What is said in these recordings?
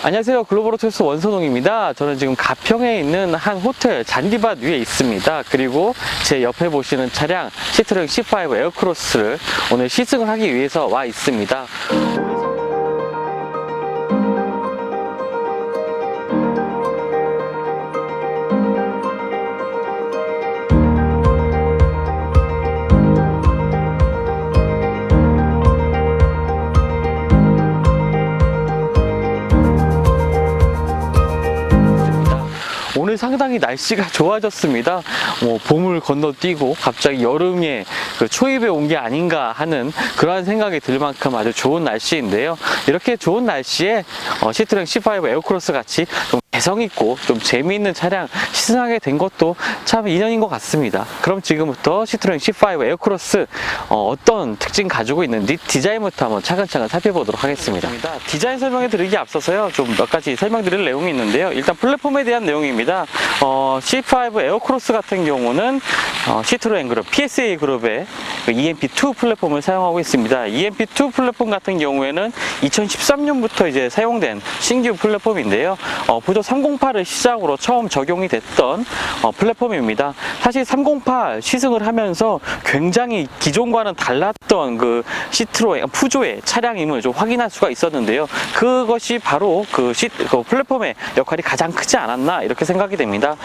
안녕하세요. 글로벌오토스 원선홍입니다. 저는 지금 가평에 있는 한 호텔 잔디밭 위에 있습니다. 그리고 제 옆에 보시는 차량 시트로엔 C5 에어크로스를 오늘 시승을 하기 위해서 와 있습니다. 오늘 상당히 날씨가 좋아졌습니다. 봄을 건너뛰고 갑자기 여름에 초입에 온 게 아닌가 하는 그러한 생각이 들 만큼 아주 좋은 날씨인데요. 이렇게 좋은 날씨에 시트로엔 C5 에어크로스 같이 좀 개성있고 좀 재미있는 차량 시승하게 된 것도 참 인연인 것 같습니다. 그럼 지금부터 시트로엔 C5 에어크로스 어떤 특징 가지고 있는지 디자인부터 한번 차근차근 살펴보도록 하겠습니다. 디자인 설명해 드리기 앞서서요, 좀 몇 가지 설명드릴 내용이 있는데요. 일단 플랫폼에 대한 내용입니다. C5 에어크로스 같은 경우는 시트로엔 그룹, PSA 그룹의 EMP2 플랫폼을 사용하고 있습니다. EMP2 플랫폼 같은 경우에는 2013년부터 이제 사용된 신규 플랫폼인데요. 부조 308을 시작으로 처음 적용이 됐던 플랫폼입니다. 사실 308 시승을 하면서 굉장히 기존과는 달랐던 그 시트로엔 푸조의 차량임을 좀 확인할 수가 있었는데요. 그것이 바로 그 플랫폼의 역할이 가장 크지 않았나 이렇게 생각이 됩니다.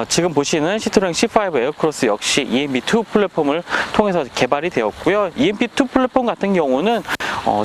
지금 보시는 시트로엔 C5 에어크로스 역시 EMP2 플랫폼을 통해서 개발이 되었고요. EMP2 플랫폼 같은 경우는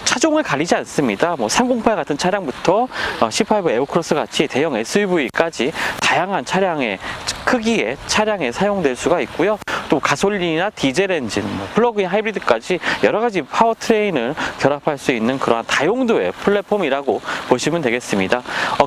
차종을 가리지 않습니다. 308 같은 차량부터 C5 에어크로스 같이 대형 SUV까지 다양한 차량의 크기의 차량에 사용될 수가 있고요. 또 가솔린이나 디젤 엔진, 플러그인 하이브리드까지 여러 가지 파워트레인을 결합할 수 있는 그러한 다용도의 플랫폼이라고 보시면 되겠습니다.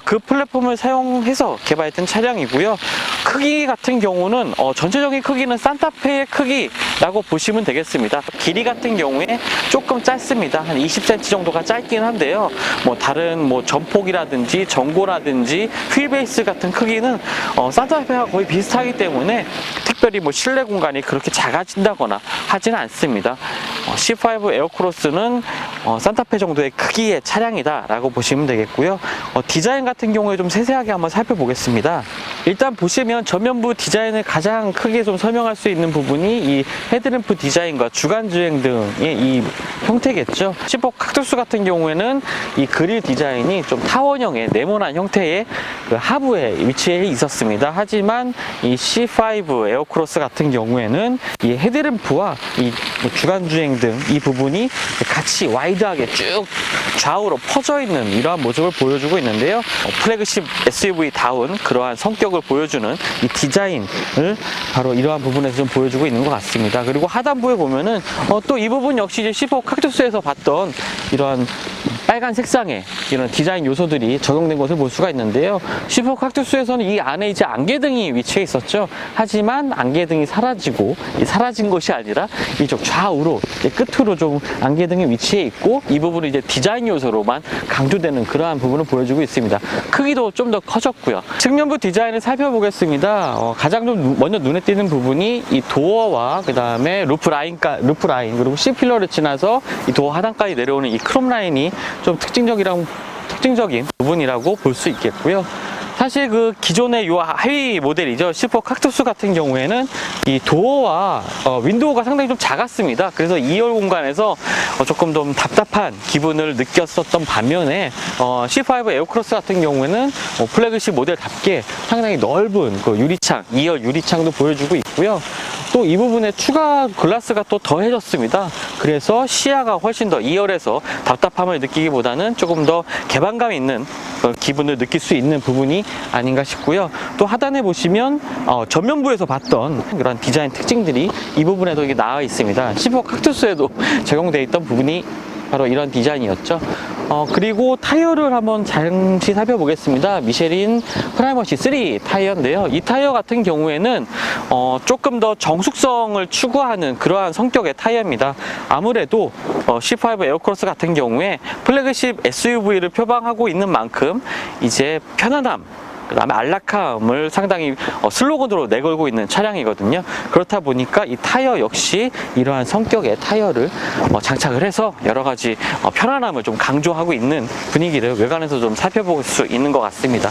그 플랫폼을 사용해서 개발했던 차량이고요. 크기 같은 경우는 전체적인 크기는 산타페의 크기라고 보시면 되겠습니다. 길이 같은 경우에 조금 짧습니다. 한 20cm 정도가 짧긴 한데요. 다른 전폭이라든지 전고라든지 휠베이스 같은 크기는 산타페와 거의 비슷하기 때문에 특별히 실내 공간이 그렇게 작아진다거나 하지는 않습니다. C5 에어크로스는 산타페 정도의 크기의 차량이다 라고 보시면 되겠고요. 디자인 같은 경우에 좀 세세하게 한번 살펴보겠습니다. 일단 보시면 전면부 디자인을 가장 크게 좀 설명할 수 있는 부분이 이 헤드램프 디자인과 주간주행 등의 이 형태겠죠. C4 칵투스 같은 경우에는 이 그릴 디자인이 좀 타원형의 네모난 형태의 그 하부에 위치해 있었습니다. 하지만 이 C5 에어크로스 같은 경우에는 이 헤드램프와 이 주간주행 등 이 부분이 같이 와이드하게 쭉 좌우로 퍼져 있는 이러한 모습을 보여주고 있는데요. 플래그십 SUV다운 그러한 성격을 보여주는 이 디자인을 바로 이러한 부분에서 좀 보여주고 있는 것 같습니다. 그리고 하단부에 보면은 또 이 부분 역시 이제 C4 칵투스에서 봤던 이러한 빨간 색상의 이런 디자인 요소들이 적용된 것을 볼 수가 있는데요. C4 칵투스에서는 이 안에 이제 안개등이 위치해 있었죠. 하지만 안개등이 사라지고 사라진 것이 아니라 이쪽 좌우로 끝으로 좀 안개등이 위치해 있고 이 부분은 이제 디자인 요소로만 강조되는 그러한 부분을 보여주고 있습니다. 크기도 좀 더 커졌고요. 측면부 디자인을 살펴보겠습니다. 가장 좀 먼저 눈에 띄는 부분이 이 도어와 그 다음에 루프 라인 그리고 C필러를 지나서 이 도어 하단까지 내려오는 이 크롬 라인이 좀 특징적인 부분이라고 볼 수 있겠고요. 사실 그 기존의 요 하위 모델이죠. C4 칵투스 같은 경우에는 이 도어와 윈도우가 상당히 좀 작았습니다. 그래서 2열 공간에서 조금 좀 답답한 기분을 느꼈었던 반면에 C5 에어크로스 같은 경우에는 플래그십 모델답게 상당히 넓은 그 유리창, 2열 유리창도 보여주고 있고요. 또 이 부분에 추가 글라스가 또 더해졌습니다. 그래서 시야가 훨씬 더 2열에서 답답함을 느끼기보다는 조금 더 개방감 있는 기분을 느낄 수 있는 부분이 아닌가 싶고요. 또 하단에 보시면 전면부에서 봤던 그런 디자인 특징들이 이 부분에도 이게 나와 있습니다. C4 칵투스에도 적용되어 있던 부분이 바로 이런 디자인이었죠. 그리고 타이어를 한번 잠시 살펴보겠습니다. 미쉐린 프라이머시 3 타이어인데요. 이 타이어 같은 경우에는 조금 더 정숙성을 추구하는 그러한 성격의 타이어입니다. 아무래도 C5 에어크로스 같은 경우에 플래그십 SUV를 표방하고 있는 만큼 이제 편안함, 그 다음에 안락함을 상당히 슬로건으로 내걸고 있는 차량이거든요. 그렇다 보니까 이 타이어 역시 이러한 성격의 타이어를 장착을 해서 여러 가지 편안함을 좀 강조하고 있는 분위기를 외관에서 좀 살펴볼 수 있는 것 같습니다.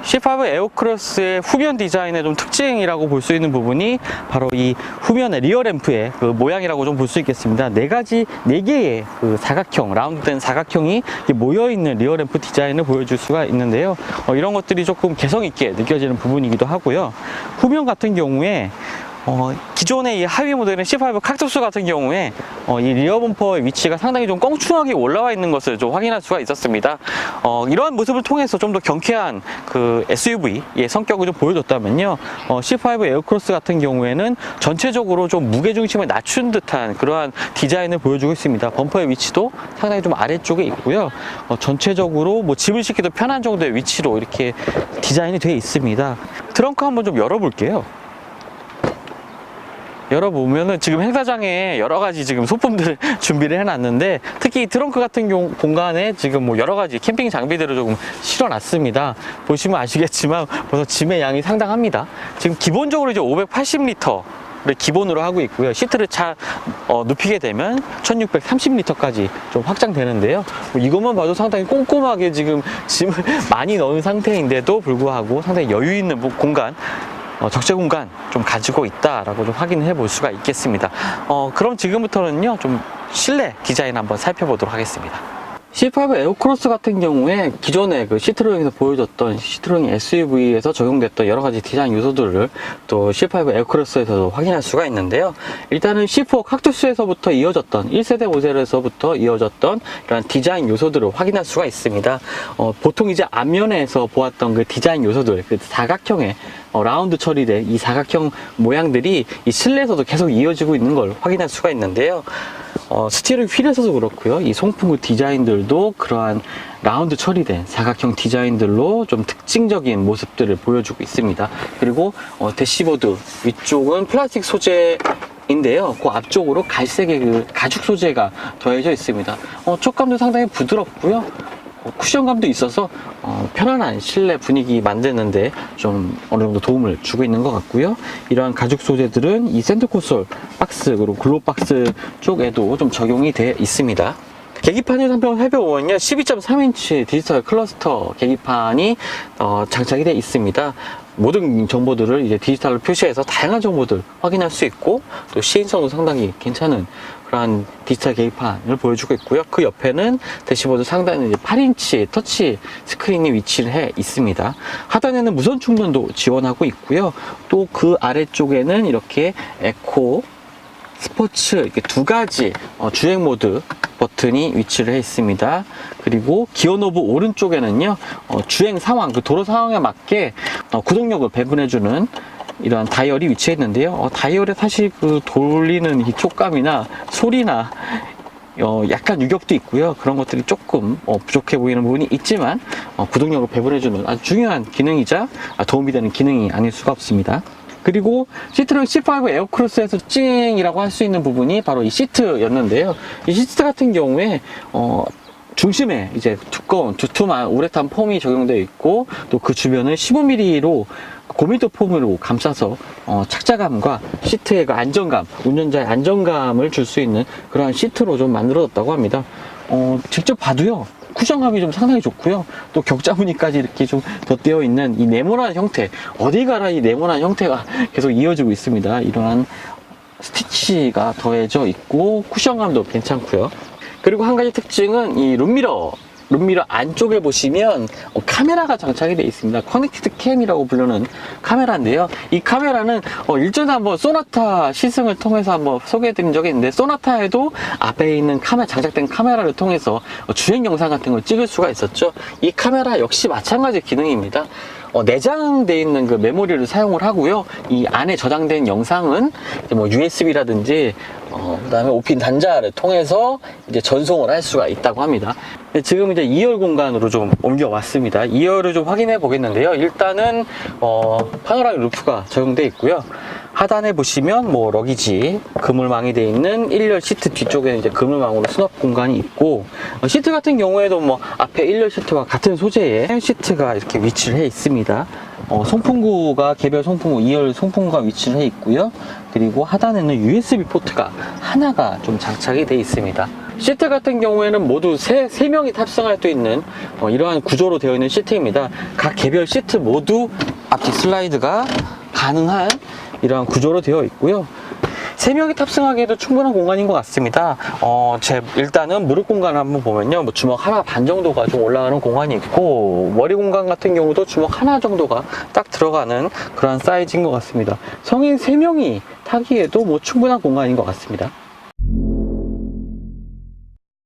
C5 에어크로스의 후면 디자인의 좀 특징이라고 볼 수 있는 부분이 바로 이 후면의 리어 램프의 그 모양이라고 좀 볼 수 있겠습니다. 네 개의 그 사각형, 라운드된 사각형이 모여있는 리어 램프 디자인을 보여줄 수가 있는데요. 이런 것들이 조금 개성 있게 느껴지는 부분이기도 하고요. 후면 같은 경우에 기존의 이 하위 모델인 C5 칵투스 같은 경우에 이 리어 범퍼의 위치가 상당히 좀 껑충하게 올라와 있는 것을 좀 확인할 수가 있었습니다. 이러한 모습을 통해서 좀 더 경쾌한 그 SUV의 성격을 좀 보여줬다면요. C5 에어크로스 같은 경우에는 전체적으로 좀 무게 중심을 낮춘 듯한 그러한 디자인을 보여주고 있습니다. 범퍼의 위치도 상당히 좀 아래쪽에 있고요. 전체적으로 뭐 짐을 싣기도 편한 정도의 위치로 이렇게 디자인이 되어 있습니다. 트렁크 한번 좀 열어볼게요. 열어보면은 지금 행사장에 여러 가지 지금 소품들을 준비를 해놨는데, 특히 이 트렁크 같은 경우 공간에 지금 뭐 여러 가지 캠핑 장비들을 조금 실어놨습니다. 보시면 아시겠지만 벌써 짐의 양이 상당합니다. 지금 기본적으로 이제 580리터 기본으로 하고 있고요. 시트를 눕히게 되면 1630리터까지 좀 확장되는데요. 이것만 봐도 상당히 꼼꼼하게 지금 짐을 많이 넣은 상태인데도 불구하고 상당히 여유 있는 공간, 적재 공간 좀 가지고 있다라고 좀 확인해 볼 수가 있겠습니다. 그럼 지금부터는요, 좀 실내 디자인 한번 살펴보도록 하겠습니다. C5 에어크로스 같은 경우에 기존에 그 시트로잉에서 보여줬던 시트로잉 SUV에서 적용됐던 여러 가지 디자인 요소들을 또 C5 에어크로스에서도 확인할 수가 있는데요. 일단은 C4 칵투스에서부터 이어졌던 1세대 모델에서부터 이어졌던 이런 디자인 요소들을 확인할 수가 있습니다. 보통 이제 앞면에서 보았던 그 디자인 요소들, 그 사각형의 라운드 처리된 이 사각형 모양들이 이 실내에서도 계속 이어지고 있는 걸 확인할 수가 있는데요. 스티어링 휠에서도 그렇고요. 이 송풍구 디자인들도 그러한 라운드 처리된 사각형 디자인들로 좀 특징적인 모습들을 보여주고 있습니다. 그리고 대시보드 위쪽은 플라스틱 소재인데요. 그 앞쪽으로 갈색의 그 가죽 소재가 더해져 있습니다. 촉감도 상당히 부드럽고요. 쿠션감도 있어서 편안한 실내 분위기 만드는데 좀 어느 정도 도움을 주고 있는 것 같고요. 이러한 가죽 소재들은 이 센터 콘솔 박스 그리고 글로브 박스 쪽에도 좀 적용이 되어 있습니다. 계기판을 한번 살펴보면요, 12.3인치 디지털 클러스터 계기판이 장착이 되어 있습니다. 모든 정보들을 이제 디지털로 표시해서 다양한 정보들 확인할 수 있고, 또 시인성도 상당히 괜찮은 그러한 디지털 계기판을 보여주고 있고요. 그 옆에는 대시보드 상단에 8인치 터치 스크린이 위치를 해 있습니다. 하단에는 무선 충전도 지원하고 있고요. 또 그 아래쪽에는 이렇게 에코, 스포츠 이렇게 두 가지 주행 모드 버튼이 위치를 해 있습니다. 그리고 기어 노브 오른쪽에는요, 주행 상황, 그 도로 상황에 맞게 구동력을 배분해주는 이러한 다이얼이 위치해 있는데요. 다이얼에 사실 그 돌리는 이 촉감이나 소리나 약간 유격도 있고요. 그런 것들이 조금 부족해 보이는 부분이 있지만 구동력을 배분해주는 아주 중요한 기능이자 도움이 되는 기능이 아닐 수가 없습니다. 그리고 시트로잉 C5 에어크로스에서 찡이라고 할 수 있는 부분이 바로 이 시트였는데요. 이 시트 같은 경우에 중심에 이제 두툼한 우레탄 폼이 적용되어 있고, 또 그 주변을 15mm로 고밀도 폼으로 감싸서 착자감과 시트의 그 안정감, 운전자의 안정감을 줄 수 있는 그러한 시트로 좀 만들어졌다고 합니다. 직접 봐도요, 쿠션감이 좀 상당히 좋고요. 또 격자 무늬까지 이렇게 좀 덧대어 있는 이 네모난 형태, 어디 가라 이 네모난 형태가 계속 이어지고 있습니다. 이러한 스티치가 더해져 있고 쿠션감도 괜찮고요. 그리고 한 가지 특징은 이 룸미러 안쪽에 보시면 카메라가 장착이 되어 있습니다. 커넥티드 캠이라고 부르는 카메라인데요. 이 카메라는 일전에 한번 소나타 시승을 통해서 한번 소개해 드린 적이 있는데, 소나타에도 앞에 있는 장착된 카메라를 통해서 주행 영상 같은 걸 찍을 수가 있었죠. 이 카메라 역시 마찬가지 기능입니다. 내장되어 있는 그 메모리를 사용을 하고요. 이 안에 저장된 영상은 뭐 USB라든지 그다음에 5핀 단자를 통해서 이제 전송을 할 수가 있다고 합니다. 지금 이제 2열 공간으로 좀 옮겨왔습니다. 2열을 좀 확인해 보겠는데요. 일단은 파노라믹 루프가 적용되어 있고요. 하단에 보시면 뭐 러기지 그물망이 되어 있는 1열 시트 뒤쪽에는 이제 그물망으로 수납 공간이 있고, 시트 같은 경우에도 뭐 앞에 1열 시트와 같은 소재의 시트가 이렇게 위치를 해 있습니다. 송풍구가 개별 송풍구 2열 송풍구가 위치를 해 있고요. 그리고 하단에는 USB 포트가 하나가 좀 장착이 되어 있습니다. 시트 같은 경우에는 모두 3명이 탑승할 수 있는 이러한 구조로 되어 있는 시트입니다. 각 개별 시트 모두 앞뒤 슬라이드가 가능한 이러한 구조로 되어 있고요. 3명이 탑승하기에도 충분한 공간인 것 같습니다. 일단은 무릎 공간을 한번 보면요. 뭐 주먹 하나 반 정도가 좀 올라가는 공간이 있고, 머리 공간 같은 경우도 주먹 하나 정도가 딱 들어가는 그런 사이즈인 것 같습니다. 성인 3명이 타기에도 뭐 충분한 공간인 것 같습니다.